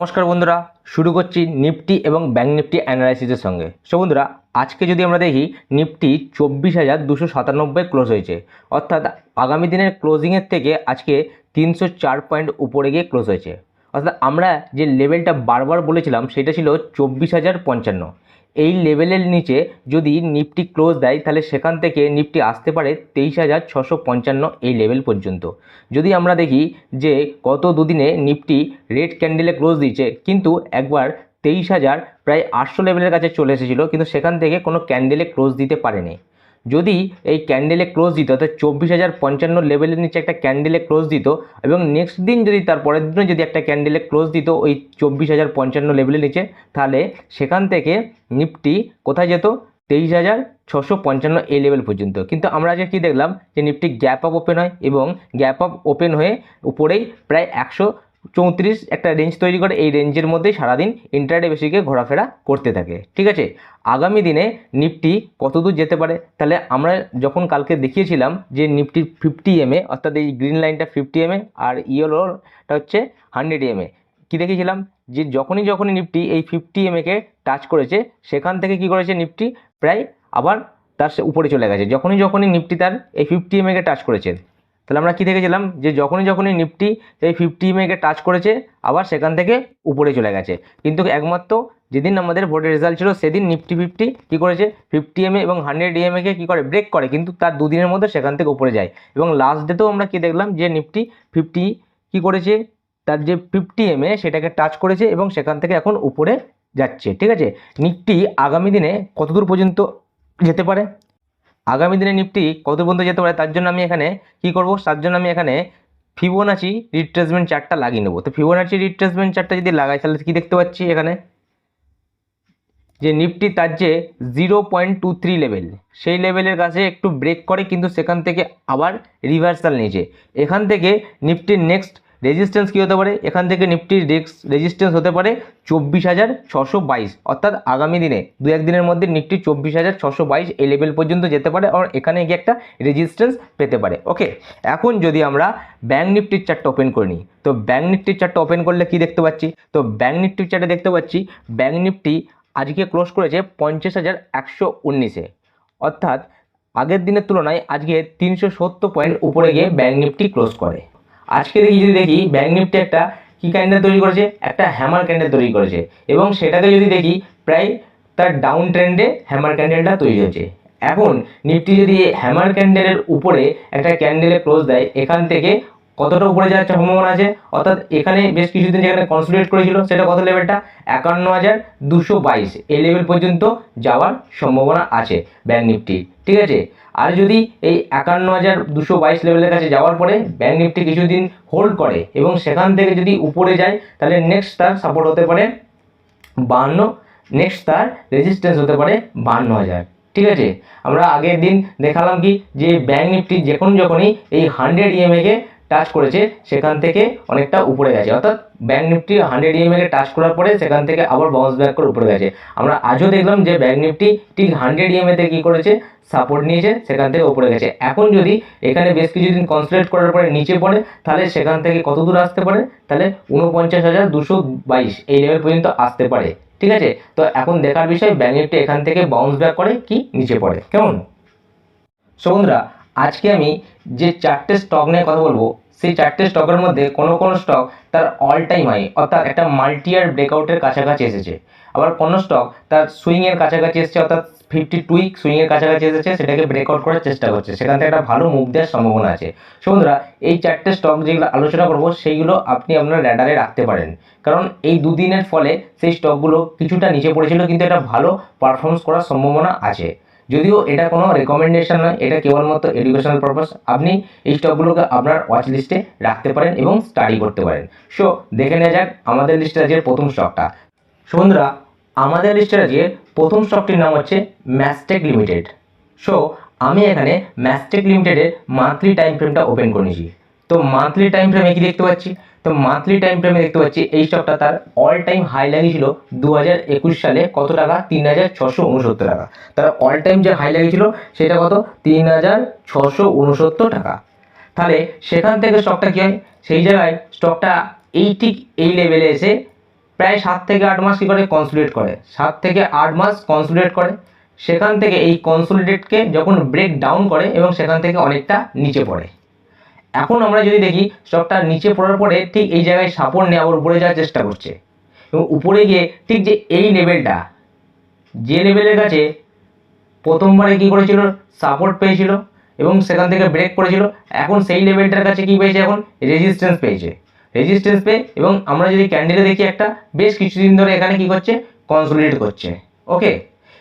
নমস্কার বন্ধুরা, শুরু করছি নিফটি এবং ব্যাঙ্ক নিফটি অ্যানালাইসিসের সঙ্গে। বন্ধুরা, আজকে যদি আমরা দেখি নিফটি 24,297 ক্লোজ হয়েছে, অর্থাৎ আগামী দিনের ক্লোজিংয়ের থেকে আজকে 304 পয়েন্ট উপরে গিয়ে ক্লোজ হয়েছে। অর্থাৎ আমরা যে লেভেলটা বারবার বলেছিলাম সেটা ছিল 24,055। এই লেভেলের নিচে যদি নিফটি ক্লোজ দেয় তাহলে সেখান থেকে নিফটি আসতে পারে 23,655 এই লেভেল পর্যন্ত। যদি আমরা দেখি যে গত দুদিনে নিফটি রেড ক্যান্ডেলে ক্লোজ দিয়েছে, কিন্তু একবার 23,800 লেভেলের কাছে চলে এসেছিলো, কিন্তু সেখান থেকে কোনো ক্যান্ডেলে ক্লোজ দিতে পারেনি। যদি এই ক্যান্ডেলে ক্লোজ দিত অর্থাৎ 24,055 লেভেলের নিচে একটা ক্যান্ডেলে ক্লোজ দিত এবং নেক্সট দিন যদি তার পরের দিনও যদি একটা ক্যান্ডেলে ক্লোজ দিত ওই 24,055 লেভেলের নিচে, তাহলে সেখান থেকে নিফটি কোথায় যেত? 23,655 এই লেভেল পর্যন্ত। কিন্তু আমরা আজকে কী দেখলাম যে নিফটি গ্যাপ আপ ওপেন হয় এবং গ্যাপ আপ ওপেন হয়ে উপরেই প্রায় 134 একটা রেঞ্জ তৈরি করে, এই রেঞ্জের মধ্যেই সারাদিন ইন্ট্রাডে বেসিকে ঘোরাফেরা করতে থাকে। ঠিক আছে, আগামী দিনে নিফটি কতদূর যেতে পারে? তাহলে আমরা যখন কালকে দেখিয়েছিলাম যে নিফটির 50 EMA, অর্থাৎ এই গ্রিন লাইনটা 50 EMA আর ইয়েলোটা হচ্ছে 100 EMA, কী দেখিয়েছিলাম যে যখনই নিফটি এই 50 EMA-কে টাচ করেছে সেখান থেকে কি করেছে নিফটি প্রায় আবার তার উপরে চলে গেছে। যখনই নিফটি তার এই 50 EMA-কে টাচ করেছে, তাহলে আমরা কী দেখেছিলাম যে যখনই নিফটি এই 50 EMA-কে টাচ করেছে আবার সেখান থেকে উপরে চলে গেছে। কিন্তু একমাত্র যেদিন আমাদের ভোটের রেজাল্ট ছিল সেদিন নিফটি 50 কী করেছে 50 EMA এবং 100 EMA-কে কী করে ব্রেক করে, কিন্তু তার দুদিনের মধ্যে সেখান থেকে উপরে যায়। এবং লাস্ট ডেতেও আমরা কী দেখলাম যে নিফটি 50 কী করেছে, তার যে 50 EMA সেটাকে টাচ করেছে এবং সেখান থেকে এখন উপরে যাচ্ছে। ঠিক আছে, নিফটি আগামী দিনে কতদূর পর্যন্ত যেতে পারে? আগামী দিনে নিফটি কত পর্যন্ত যেতে পারে তার জন্য আমি এখানে কি করব, তার জন্য আমি এখানে ফিবোনাচি রিট্রেসমেন্ট চার্টটা লাগিয়ে নেব। তো ফিবোনাচি রিট্রেসমেন্ট চার্টটা যদি লাগাই তাহলে কি দেখতে পাচ্ছি এখানে যে নিফটি তার যে 0.23 লেভেল, সেই লেভেলের কাছে একটু ব্রেক করে কিন্তু সেখান থেকে আবার রিভার্সাল নিয়েছে। এখান থেকে নিফটির নেক্সট রেজিস্ট্যান্স কী হতে পারে? এখান থেকে নিফটির রেজিস্ট্যান্স হতে পারে 24,622, অর্থাৎ আগামী দিনে দু একদিনের মধ্যে নিফটি 24,622 এই লেভেল পর্যন্ত যেতে পারে আর এখানে গিয়ে একটা রেজিস্ট্যান্স পেতে পারে। ওকে, এখন যদি আমরা ব্যাঙ্ক নিফটির চার্টটা ওপেন করে নিই, তো ব্যাঙ্ক নিফটির চার্টটা ওপেন করলে কি দেখতে পাচ্ছি? তো ব্যাঙ্ক নিফটির চার্টে দেখতে পাচ্ছি ব্যাঙ্ক নিফটি আজকে ক্লোজ করেছে 50,119-এ, অর্থাৎ আগের দিনের তুলনায় আজকে 370 পয়েন্ট উপরে গিয়ে ব্যাঙ্ক নিফটি ক্লোজ করে। আজকে যদি দেখি ব্যাঙ্ক নিফটি একটা কী ক্যান্ডেল তৈরি করেছে, একটা হ্যামার ক্যান্ডেল তৈরি করেছে এবং সেটাকে যদি দেখি প্রায় তার ডাউন ট্রেন্ডে হ্যামার ক্যান্ডেলটা তৈরি হয়েছে। এখন নিফটি যদি হ্যামার ক্যান্ডেলের উপরে একটা ক্যান্ডেলে ক্লোজ দেয়, এখান থেকে কতটা উপরে যাওয়ার সম্ভাবনা আছে? অর্থাৎ এখানে বেশ কিছুদিন যেখানে কনসলিডেট করেছিল সেটা কত লেভেলটা 51,222 এই লেভেল পর্যন্ত যাওয়ার সম্ভাবনা আছে ব্যাঙ্ক নিফটি। ঠিক আছে, আর যদি এই 51,222 লেভেলের কাছে যাওয়ার পরে ব্যাঙ্ক নিফটি কিছুদিন হোল্ড করে এবং সেখান থেকে যদি উপরে যায় তাহলে নেক্সট তার সাপোর্ট হতে পারে 52, নেক্সট তার রেজিস্ট্যান্স হতে পারে 52,000। ঠিক আছে, আমরা আগের দিন দেখালাম কি যে ব্যাঙ্ক নিফটি যখনই এই 100 EMA-কে টাচ করেছে সেখান থেকে অনেকটা উপরে গেছে, অর্থাৎ ব্যাঙ্ক নিফটি 100 EMA-কে টাচ করার পরে সেখান থেকে আবার বাউন্স ব্যাক করে উপরে গেছে। আমরা আজও দেখলাম যে ব্যাঙ্ক নিফটি ঠিক 100 EMA-তে কী করেছে, সাপোর্ট নিয়েছে, সেখান থেকে উপরে গেছে। এখন যদি এখানে বেশ কিছুদিন কনসলিডেট করার পরে নিচে পড়ে তাহলে সেখান থেকে কত দূর আসতে পারে? তাহলে 49,222 এই লেভেল পর্যন্ত আসতে পারে। ঠিক আছে, তো এখন দেখার বিষয় ব্যাঙ্ক নিফটি এখান থেকে বাউন্স ব্যাক করে কি নিচে পড়ে, কেমন? সো বন্ধুরা, আজকে আমি যে চারটে স্টক নিয়ে কথা বলবো সেই চারটে স্টকের মধ্যে কোনো স্টক তার অল টাইম হাই অর্থাৎ একটা মাল্টি ইয়ার ব্রেকআউটের কাছাকাছি এসেছে, আবার কোনো স্টক তার সুইংয়ের কাছাকাছি এসেছে, অর্থাৎ 52 উইক সুইংয়ের কাছাকাছি এসেছে, সেটাকে ব্রেকআউট করার চেষ্টা করছে, সেখান থেকে একটা ভালো মুভ দেওয়ার সম্ভাবনা আছে। সো বন্ধুরা, এই চারটে স্টক যেগুলো আলোচনা করবো সেইগুলো আপনি আপনার র্যাডারে রাখতে পারেন, কারণ এই দুদিনের ফলে সেই স্টকগুলো কিছুটা নিচে পড়েছিল কিন্তু এটা ভালো পারফরমেন্স করার সম্ভাবনা আছে। যদিও এটা কোনো রেকমেন্ডেশন নয়, এটা কেবলমাত্র এডুকেশনাল পারপাস। আপনি এই স্টকগুলোকে আপনার ওয়াচ লিস্টে রাখতে পারেন এবং স্টাডি করতে পারেন। সো দেখে নেওয়া যাক আমাদের লিস্টে আজকে প্রথম স্টকটা। সো বন্ধুরা, আমাদের লিস্টের আজকে প্রথম স্টকটির নাম হচ্ছে ম্যাস্টেক লিমিটেড। সো আমি এখানে ম্যাস্টেক লিমিটেডের মান্থলি টাইম ফ্রেমটা ওপেন করে নিয়েছি। তো মান্থলি টাইম ফ্রেমে কি দেখতে পাচ্ছি? তো মান্থলি টাইম ফ্রেমে দেখতে পাচ্ছি এই স্টকটা তার অল টাইম হাই লাগিয়েছিল 2021 সালে কত টাকা? 3,669 টাকা। তার অল টাইম যে হাই লাগিয়েছিল সেটা কত? 3,669 টাকা। তাহলে সেখান থেকে স্টকটা কী হয়, সেই জায়গায় স্টকটা ঠিক এই লেভেলে এসে প্রায় 7 থেকে 8 মাস কী করে কনসলিডেট করে, 7 থেকে 8 মাস কনসলিডেট করে। সেখান থেকে এই কনসলিডেটকে যখন ব্রেক ডাউন করে এবং সেখান থেকে অনেকটা নিচে পড়ে। এখন আমরা যদি দেখি স্টকটা নিচে পড়ার পরে ঠিক এই জায়গায় সাপোর্ট নিয়ে আবার উপরে যাওয়ার চেষ্টা করছে এবং উপরে গিয়ে ঠিক যে এই লেভেলটা, যে লেভেলের কাছে প্রথমবারে কী করেছিল সাপোর্ট পেয়েছিল এবং সেখান থেকে ব্রেক করেছিল, এখন সেই লেভেলটার কাছে কী পেয়েছে, এখন রেজিস্ট্যান্স পেয়েছে। রেজিস্ট্যান্স পেয়ে এবং আমরা যদি ক্যান্ডেলে দেখি একটা বেশ কিছুদিন ধরে এখানে কী করছে, কনসলিডেট করছে। ওকে,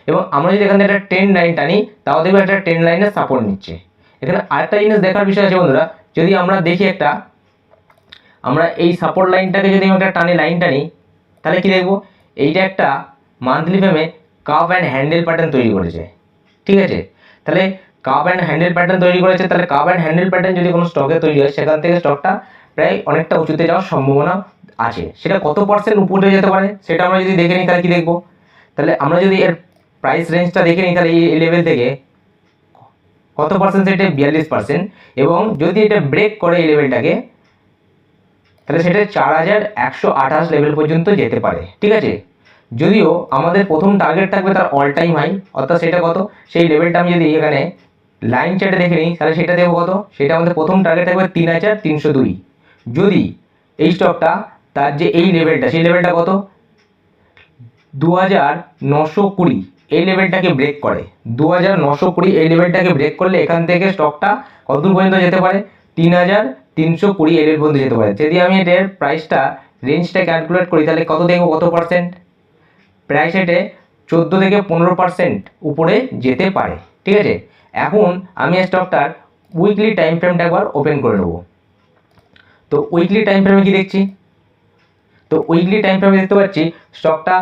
এবং আমরা যদি এখান থেকে একটা ট্রেন্ড লাইন টানি তাও দেখবে একটা ট্রেন্ড লাইনের সাপোর্ট নিচ্ছে। এখানে আরেকটা জিনিস দেখার বিষয় আছে বন্ধুরা, যদি আমরা দেখি একটা, আমরা এই সাপোর্ট লাইনটাকে যদি একটা টানি লাইন টানি তাহলে কি দেখবো, এইটা একটা মান্থলি ফ্রেমে কাপ অ্যান্ড হ্যান্ডেল প্যাটার্ন তৈরি করেছে। ঠিক আছে, তাহলে কাপ অ্যান্ড হ্যান্ডেল প্যাটার্ন তৈরি করেছে, তাহলে কাপ অ্যান্ড হ্যান্ডেল প্যাটার্ন যদি কোনো স্টকে তৈরি হয় সেখান থেকে স্টকটা প্রায় অনেকটা উঁচুতে যাওয়ার সম্ভাবনা আছে। সেটা কত পার্সেন্ট উপরে যেতে পারে সেটা আমরা যদি দেখে নিই তাহলে কি দেখবো, তাহলে আমরা যদি এর প্রাইস রেঞ্জটা দেখে নিই তাহলে এই লেভেল থেকে কত পার্সেন্ট, সেটা 42%। এবং যদি এটা ব্রেক করে এই লেভেলটাকে তাহলে সেটা 4128 লেভেল পর্যন্ত যেতে পারে। ঠিক আছে, যদিও আমাদের প্রথম টার্গেট থাকবে তার অল টাইম হাই, অর্থাৎ সেটা কত, সেই লেভেলটা আমি যদি এখানে লাইন চার্টে দেখে নিই তাহলে সেটা দেবো কত, সেটা আমাদের প্রথম টার্গেট থাকবে 3302। যদি এই স্টকটা তার যে এই লেভেলটা, সেই লেভেলটা কত 2920, এই লেভেলটাকে ব্রেক করে, 2920 এই লেভেলটাকে ব্রেক করলে এখান থেকে স্টকটা কতদূর পর্যন্ত যেতে পারে, 3320 এই লেভেল পর্যন্ত যেতে পারে। যদি আমি এটার প্রাইসটা রেঞ্জটা ক্যালকুলেট করি তাহলে কত দেখবো, কত পার্সেন্ট, প্রাইস এটে 14 থেকে 15% উপরে যেতে পারে। ঠিক আছে, এখন আমি স্টকটার উইকলি টাইম ফ্রেমটা একবার ওপেন করে নেবো। তো উইকলি টাইম ফ্রেমে কি দেখছি, তো উইকলি টাইম ফ্রেমে দেখতে পাচ্ছি স্টকটা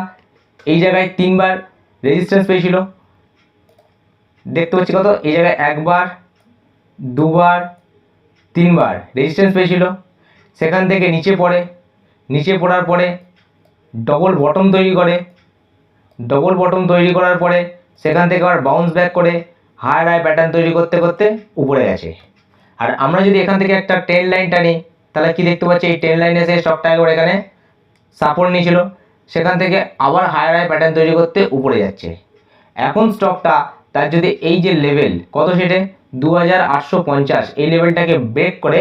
এই জায়গায় 3বার রেজিস্ট্যান্স পেয়েছিল, দেখতে পাচ্ছি কত, এই জায়গায় 1বার 2বার 3বার রেজিস্ট্যান্স পেয়েছিল, সেখান থেকে নিচে পড়ে, নিচে পড়ার পরে ডবল বটম তৈরি করে, ডবল বটম তৈরি করার পরে সেখান থেকে আবার বাউন্স ব্যাক করে হায়ার হাই প্যাটার্ন তৈরি করতে করতে উপরে গেছে। আর আমরা যদি এখান থেকে একটা ট্রেন্ড লাইন টানি তাহলে কি দেখতে পাচ্ছি, এই ট্রেন্ড লাইনে এসে স্টকটা একবার এখানে সাপোর্ট নিয়েছিল, সেখান থেকে আবার হায়ার হাই প্যাটার্ন তৈরি করতে উপরে যাচ্ছে। এখন স্টকটা তার যদি এই যে লেভেল কত, সেটে 2850 এই লেভেলটাকে ব্রেক করে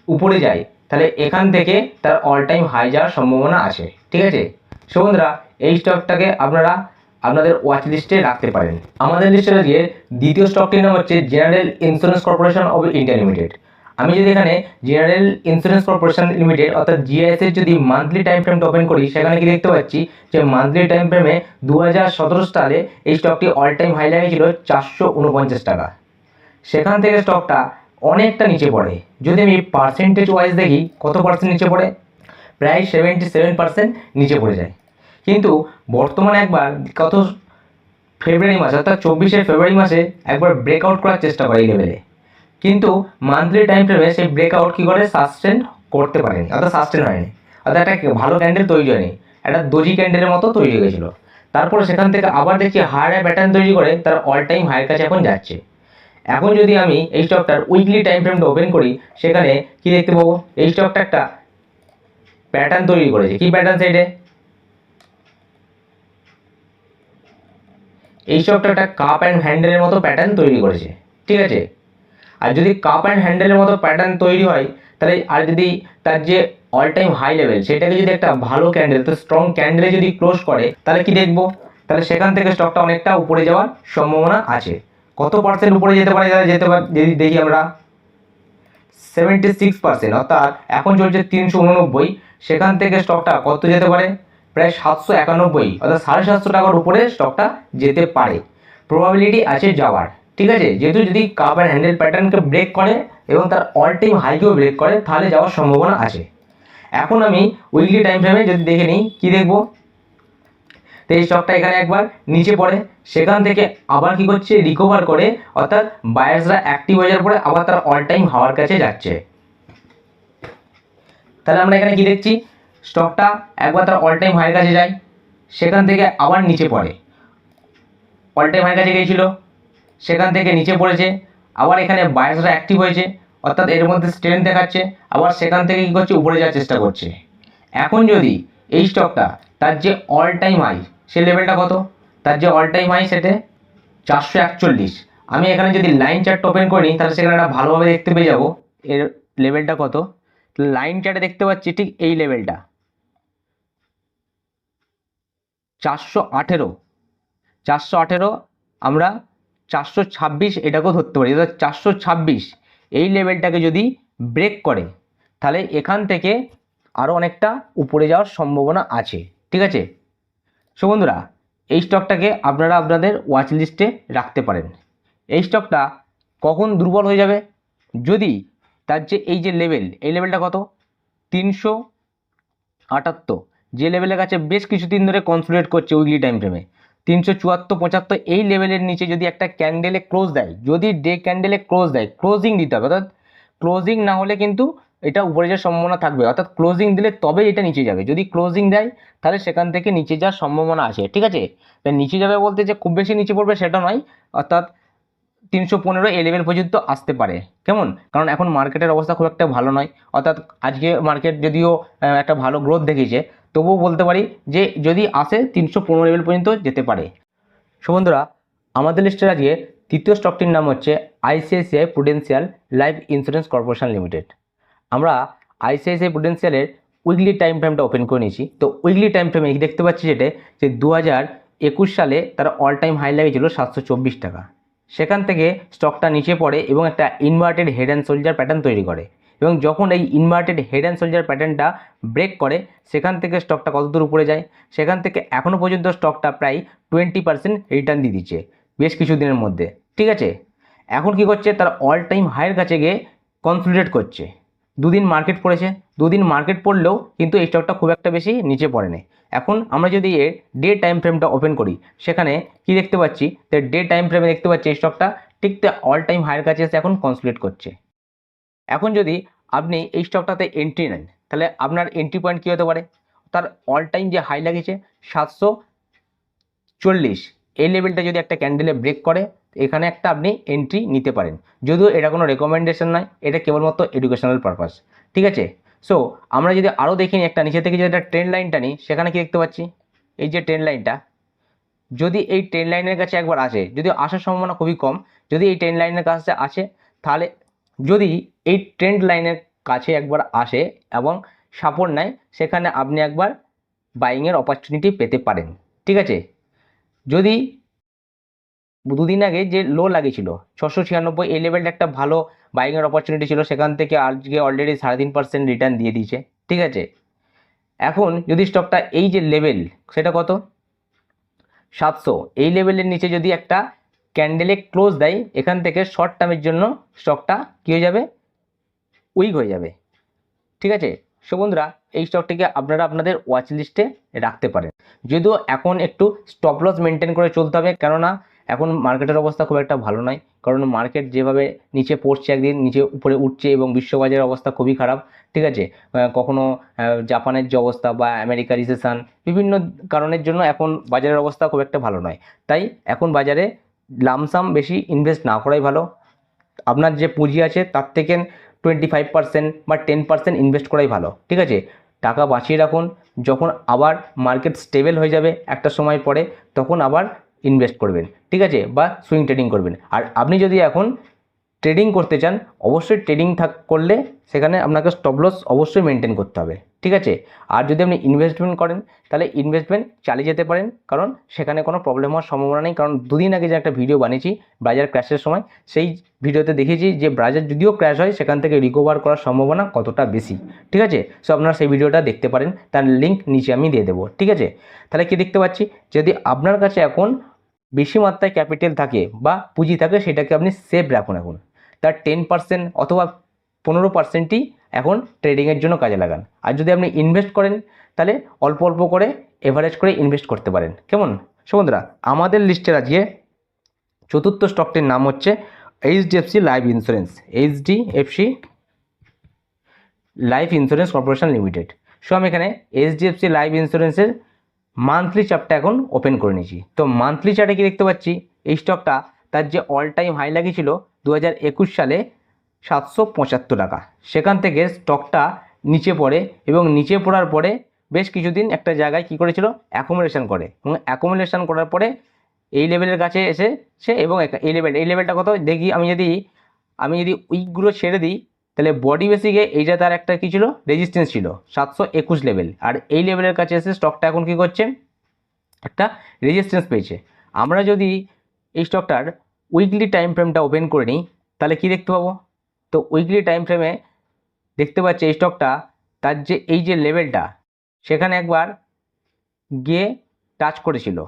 উপরে যায় তাহলে এখান থেকে তার অল টাইম হাই যাওয়ার সম্ভাবনা আছে। ঠিক আছে, সো বন্ধুরা এই স্টকটাকে আপনারা আপনাদের ওয়াচ লিস্টে রাখতে পারেন। আমাদের লিস্টের আজকে দ্বিতীয় স্টকটির নাম হচ্ছে general insurance corporation of India limited. আমি যদি এখানে জেনারেল ইন্স্যুরেন্স কর্পোরেশন লিমিটেড অর্থাৎ জিআইএস এর যদি মান্থলি টাইম ফ্রেমটা ওপেন করি সেখানে কি দেখতে পাচ্ছি যে মান্থলি টাইম ফ্রেমে 2017 সালে এই স্টকটি অল টাইম হাই ছিল 449 টাকা। সেখান থেকে স্টকটা অনেকটা নিচে পড়ে, যদি আমি পার্সেন্টেজ ওয়াইজ দেখি কত পার্সেন্ট নিচে পড়ে, প্রায় 77% নিচে পড়ে যায়। কিন্তু বর্তমানে একবার কত ফেব্রুয়ারি মাসে অর্থাৎ 24শে ফেব্রুয়ারি মাসে একবার ব্রেকআউট করার চেষ্টা করে এই লেভেলে, কিন্তু মান্থলি টাইম ফ্রেমে সেই ব্রেকআউট কী করে সাস্টেন করতে পারেনি, অর্থাৎ সাস্টেন হয়নি, অর্থাৎ একটা ভালো ক্যান্ডেল তৈরি হয়নি, একটা দোজি ক্যান্ডেলের মতো তৈরি হয়ে গেছিলো। তারপরে সেখান থেকে আবার দেখছি হায়ার প্যাটার্ন তৈরি করে তার অল টাইম হাইয়ের কাছে এখন যাচ্ছে। এখন যদি আমি এই স্টকটার উইকলি টাইম ফ্রেমটা ওপেন করি সেখানে কি দেখতে পাবো, এই স্টকটা একটা প্যাটার্ন তৈরি করেছে, কি প্যাটার্ন সাইডে, এই স্টকটা একটা কাপ অ্যান্ড হ্যান্ডেলের মতো প্যাটার্ন তৈরি করেছে। ঠিক আছে, আর যদি কাপ অ্যান্ড হ্যান্ডেলের মতো প্যাটার্ন তৈরি হয় তাহলে আর যদি তার যে অল টাইম হাই লেভেল সেটাকে যদি একটা ভালো ক্যান্ডেল, তো স্ট্রং ক্যান্ডেলে যদি ক্লোজ করে তাহলে কি দেখবো, তাহলে সেখান থেকে স্টকটা অনেকটা উপরে যাওয়ার সম্ভাবনা আছে। কত পার্সেন্ট উপরে যেতে পারে, যেতে পারে যদি দেখি আমরা 76%, অর্থাৎ এখন চলছে 389, সেখান থেকে স্টকটা কত যেতে পারে, প্রায় 791, অর্থাৎ 750 টাকার উপরে স্টকটা যেতে পারে, প্রবাবিলিটি আছে যাওয়ার। ঠিক আছে, যেহেতু যদি কাপ অ্যান্ড হ্যান্ডেল প্যাটার্নকে ব্রেক করে এবং তার অল টাইম হাইকেও ব্রেক করে তাহলে যাওয়ার সম্ভাবনা আছে। এখন আমি উইকলি টাইম ফ্রেমে যদি দেখে নিই কি দেখবো, তো এই স্টকটা এখানে একবার নিচে পড়ে, সেখান থেকে আবার কি করছে, রিকভার করে, অর্থাৎ বায়ার্সরা অ্যাক্টিভ হয়ে যাওয়ার পরে আবার তার অল টাইম হাওয়ার কাছে যাচ্ছে। তাহলে আমরা এখানে কি দেখছি, স্টকটা একবার তার অল টাইম হাইয়ের কাছে যায়, সেখান থেকে আবার নিচে পড়ে, অল টাইম হাইয়ের কাছে গিয়েছিল, সেখান থেকে নিচে পড়েছে, আবার এখানে বায়ার্সরা অ্যাক্টিভ হয়েছে, অর্থাৎ এর মধ্যে স্ট্রেন্থ দেখাচ্ছে, আবার সেখান থেকে কী করছে, উপরে যাওয়ার চেষ্টা করছে। এখন যদি এই স্টকটা তার যে অল টাইম হাই সে লেভেলটা কত, তার যে অল টাইম হাই সেটা 441। আমি এখানে যদি লাইন চার্ট ওপেন করি তাহলে সেখানে একটা ভালোভাবে দেখতে পেয়ে যাবো এর লেভেলটা কত। লাইন চার্টে দেখতে পাচ্ছি ঠিক এই লেভেলটা 418, 418, আমরা 426 এটাকেও ধরতে পারি, অর্থাৎ 426 এই লেভেলটাকে যদি ব্রেক করে তাহলে এখান থেকে আরও অনেকটা উপরে যাওয়ার সম্ভাবনা আছে। ঠিক আছে, সো বন্ধুরা এই স্টকটাকে আপনারা আপনাদের ওয়াচ লিস্টে রাখতে পারেন। এই স্টকটা কখন দুর্বল হয়ে যাবে, যদি তার যে এই যে লেভেল, এই লেভেলটা কত 378, যে লেভেলের কাছে বেশ কিছুদিন ধরে কনসোলিডেট করছে উইকলি টাইম ফ্রেমে 374, 75 এই লেভেলের নিচে যদি একটা ক্যান্ডেলে ক্লোজ দেয়, যদি ডে ক্যান্ডেলে ক্লোজ দেয়, ক্লোজিং দিতে হবে, অর্থাৎ ক্লোজিং না হলে কিন্তু এটা উপরে যাওয়ার সম্ভাবনা থাকবে, অর্থাৎ ক্লোজিং দিলে তবে এটা নিচে যাবে। যদি ক্লোজিং দেয় তাহলে সেখান থেকে নিচে যাওয়ার সম্ভাবনা আছে। ঠিক আছে, নিচে যাবে বলতে যে খুব বেশি নিচে পড়বে সেটা নয়, অর্থাৎ 315 এই লেভেল পর্যন্ত আসতে পারে। কেমন, কারণ এখন মার্কেটের অবস্থা খুব একটা ভালো নয়, অর্থাৎ আজকে মার্কেট যদিও একটা ভালো গ্রোথ দেখিয়েছে, তবুও বলতে পারি যে যদি আসে 315 লেভেল পর্যন্ত যেতে পারে। সো বন্ধুরা আমাদের লিস্টের আজকে তৃতীয় স্টকটির নাম হচ্ছে ICICI Prudential life insurance corporation limited. আমরা আইসিআইসিআই প্রুডেন্সিয়ালের উইকলি টাইম ফ্রেমটা ওপেন করে নিয়েছি। তো উইকলি টাইম ফ্রেমে দেখতে পাচ্ছি যেটা যে 2021 সালে তারা অল টাইম হাই লাগিয়েছিল 724 টাকা, সেখান থেকে স্টকটা নিচে পড়ে এবং একটা inverted head and shoulder pattern তৈরি করে, এবং যখন এই ইনভার্টেড হেড অ্যান্ড শোল্ডার প্যাটার্নটা ব্রেক করে সেখান থেকে স্টকটা কতদূর উপরে যায়, সেখান থেকে এখনও পর্যন্ত স্টকটা প্রায় 20% রিটার্ন দিয়ে দিচ্ছে বেশ কিছু দিনের মধ্যে। ঠিক আছে, এখন কি করছে, তার অল টাইম হাইয়ের কাছে গিয়ে কনসলিডেট করছে। দুদিন মার্কেট পড়েছে, দুদিন মার্কেট পড়লেও কিন্তু এই স্টকটা খুব একটা বেশি নিচে পড়েনি। এখন আমরা যদি এর ডে টাইম ফ্রেমটা ওপেন করি সেখানে কি দেখতে পাচ্ছি, তো ডে টাইম ফ্রেমে দেখতে পাচ্ছি এই স্টকটা ঠিক অল টাইম হাইয়ের কাছে এসে এখন কনসলিডেট করছে। এখন যদি আপনি এই স্টকটাতে এন্ট্রি নেন তাহলে আপনার এন্ট্রি পয়েন্ট কী হতে পারে, তার অল টাইম যে হাই লাগিয়েছে 740 এই লেভেলটা যদি একটা ক্যান্ডেলে ব্রেক করে এখানে একটা আপনি এন্ট্রি নিতে পারেন, যদিও এটা কোনো রেকমেন্ডেশন নয়, এটা কেবলমাত্র এডুকেশনাল পারপাস। ঠিক আছে, সো আমরা যদি আরও দেখি একটা নিচে থেকে যদি একটা ট্রেন্ড লাইনটা নিই সেখানে কি দেখতে পাচ্ছি, এই যে ট্রেন্ড লাইনটা, যদি এই ট্রেন্ড লাইনের কাছে একবার আসে, যদিও আসার সম্ভাবনা খুবই কম, যদি এই ট্রেন্ড লাইনের কাছে আসে তাহলে যদি এই ট্রেন্ড লাইনের কাছে একবার আসে এবং সাপোর্ট নেয় সেখানে আপনি একবার বাইংয়ের অপরচুনিটি পেতে পারেন। ঠিক আছে, যদি দুদিন আগে যে লো লাগিয়েছিল 696 এই লেভেলটা একটা ভালো বাইংয়ের অপরচুনিটি ছিল, সেখান থেকে আজকে অলরেডি 3.5% রিটার্ন দিয়ে দিয়েছে। ঠিক আছে, এখন যদি স্টকটা এই যে লেভেল সেটা কত 700 এই লেভেলের নিচে যদি একটা ক্যান্ডেলে ক্লোজ দেয় এখান থেকে শর্ট টার্মের জন্য স্টকটা কী হয়ে যাবে, উইক হয়ে যাবে। ঠিক আছে, সো বন্ধুরা এই স্টকটিকে আপনারা আপনাদের ওয়াচ লিস্টে রাখতে পারেন, যদিও এখন একটু স্টপ লস মেনটেন করে চলতে হবে, কেননা এখন মার্কেটের অবস্থা খুব একটা ভালো নয়, কারণ মার্কেট যেভাবে নিচে পড়ছে একদিন নিচে উপরে উঠছে এবং বিশ্ববাজারের অবস্থা খুবই খারাপ। ঠিক আছে, কখনো জাপানের যে অবস্থা বা আমেরিকা রিসেশন বিভিন্ন কারণের জন্য এখন বাজারের অবস্থা খুব একটা ভালো নয়, তাই এখন বাজারে লামসাম বেশি ইনভেস্ট না করাই ভালো। আপনার যে পুঁজি আছে তার থেকে 25% বা 10% ইনভেস্ট করাই ভালো। ঠিক আছে, টাকা বাঁচিয়ে রাখুন, যখন আবার মার্কেট স্টেবল হয়ে যাবে একটা সময় পরে তখন আবার ইনভেস্ট করবেন। ঠিক আছে, বা সুইং ট্রেডিং করবেন। আর আপনি যদি এখন ট্রেডিং করতে চান অবশ্যই ট্রেডিং করলে সেখানে আপনাকে স্টপ লস অবশ্যই মেনটেন করতে হবে। ঠিক আছে, আর যদি আপনি ইনভেস্টমেন্ট করেন তাহলে ইনভেস্টমেন্ট চালিয়ে যেতে পারেন, কারণ সেখানে কোনো প্রবলেম হওয়ার সম্ভাবনা নেই। কারণ দুদিন আগে যে একটা ভিডিও বানিয়েছি বাজার ক্র্যাশের সময়, সেই ভিডিওতে দেখিয়েছি যে বাজার যদিও ক্র্যাশ হয় সেখান থেকে রিকভার করার সম্ভাবনা কতটা বেশি। ঠিক আছে, সো আপনারা সেই ভিডিওটা দেখতে পারেন, তার লিঙ্ক নিচে আমি দিয়ে দেবো। ঠিক আছে, তাহলে কি দেখতে পাচ্ছি, যদি আপনার কাছে এখন বেশি মাত্রায় ক্যাপিটাল থাকে বা পুঁজি থাকে সেটাকে আপনি সেভ রাখুন, এখন তার 10% অথবা 15%ই এখন ট্রেডিংয়ের জন্য কাজে লাগান। আর যদি আপনি ইনভেস্ট করেন তাহলে অল্প অল্প করে এভারেজ করে ইনভেস্ট করতে পারেন। কেমন, সো বন্ধুরা আমাদের লিস্টের আজকে চতুর্থ স্টকটির নাম হচ্ছে HDFC life insurance, HDFC life insurance corporation limited. So আমি এখানে এইচডিএফসি লাইফ ইন্স্যুরেন্সের মান্থলি চার্টটা এখন ওপেন করে নিয়েছি। তো মান্থলি চার্টে কি দেখতে পাচ্ছি, এই স্টকটা তার যে অল টাইম হাই লাগিয়েছিল 2021 সালে 775 টাকা, সেখান থেকে স্টকটা নিচে পড়ে এবং নিচে পড়ার পরে বেশ কিছুদিন একটা জায়গায় কী করেছিল, অ্যাকুমুলেশন করে, এবং অ্যাকুমুলেশন করার পরে এই লেভেলের কাছে এসেছে, এবং এই লেভেলটা কত দেখি, আমি যদি উইকগুলো ছেড়ে দিই, তাহলে বডি বেসিকে এইটা তার একটা কী ছিল, রেজিস্ট্যান্স ছিল 721 লেভেল, আর এই লেভেলের কাছে এসে স্টকটা এখন কী করছে, একটা রেজিস্ট্যান্স পেয়েছে। আমরা যদি এই স্টকটার উইকলি টাইম ফ্রেমটা ওপেন করে নিই, তাহলে কি দেখতে পাবো, তো উইকলি টাইম ফ্রেমে দেখতে পাচ্ছি এই স্টকটা তার যে এই যে লেভেলটা, সেখানে একবার গিয়ে টাচ করেছিল,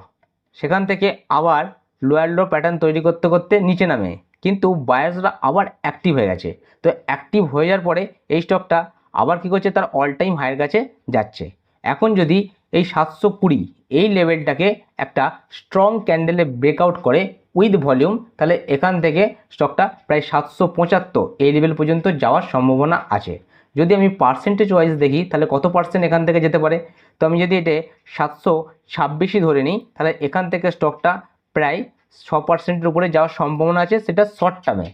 সেখান থেকে আবার লোয়ার লো প্যাটার্ন তৈরি করতে করতে নিচে নামে, কিন্তু বায়ার্সরা আবার অ্যাক্টিভ হয়ে গেছে। তো অ্যাক্টিভ হয়ে যাওয়ার পরে এই স্টকটা আবার কী করছে, তার অল টাইম হাইয়ের কাছে যাচ্ছে। এখন যদি এই 720 এই লেভেলটাকে একটা স্ট্রং ক্যান্ডেলে ব্রেকআউট করে উইথ ভলিউম, তাহলে এখান থেকে স্টকটা প্রায় 775 এই লেভেল পর্যন্ত যাওয়ার সম্ভাবনা আছে। যদি আমি পার্সেন্টেজ ওয়াইজ দেখি, তাহলে কত পার্সেন্ট এখান থেকে যেতে পারে, তো আমি যদি এটা 726 ধরে নিই, তাহলে এখান থেকে স্টকটা প্রায় 6%-এর উপরে যাওয়ার সম্ভাবনা আছে, সেটা শর্ট টার্মে,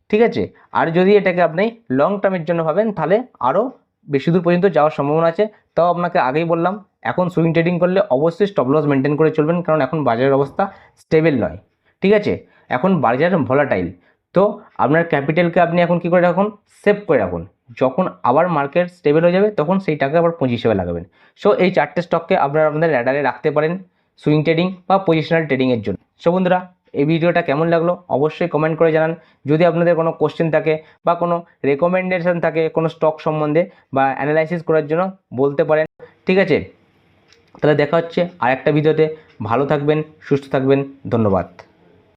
ঠিক আছে। আর যদি এটাকে আপনি লং টার্মের জন্য ভাবেন, তাহলে আরও বেশি দূর পর্যন্ত যাওয়ার সম্ভাবনা আছে। তাও আপনাকে আগেই বললাম, এখন সুইং ট্রেডিং করলে অবশ্যই স্টপ লস মেনটেন করে চলবেন, কারণ এখন বাজারের অবস্থা স্টেবল নয়, ঠিক আছে। এখন বাজার ভোলাটাইল, তো আপনার ক্যাপিটালকে আপনি এখন কী করে রাখুন, সেভ করে রাখুন, যখন আবার মার্কেট স্টেবল হয়ে যাবে তখন সেই টাকা আবার পুঁজি হিসেবে লাগাবেন। সো এই 4টে স্টককে আপনারা আপনাদের র্যাডারে রাখতে পারেন সুইং ট্রেডিং বা পজিশনাল ট্রেডিংয়ের জন্য। সো বন্ধুরা, এই ভিডিওটা কেমন লাগলো অবশ্যই কমেন্ট করে জানান। যদি আপনাদের কোনো কোশ্চেন থাকে বা কোনো রেকমেন্ডেশন থাকে কোনো স্টক সম্বন্ধে বা অ্যানালাইসিস করার জন্য, বলতে পারেন, ঠিক আছে। তাহলে দেখা হচ্ছে আর একটা ভিডিওতে। ভালো থাকবেন, সুস্থ থাকবেন, ধন্যবাদ।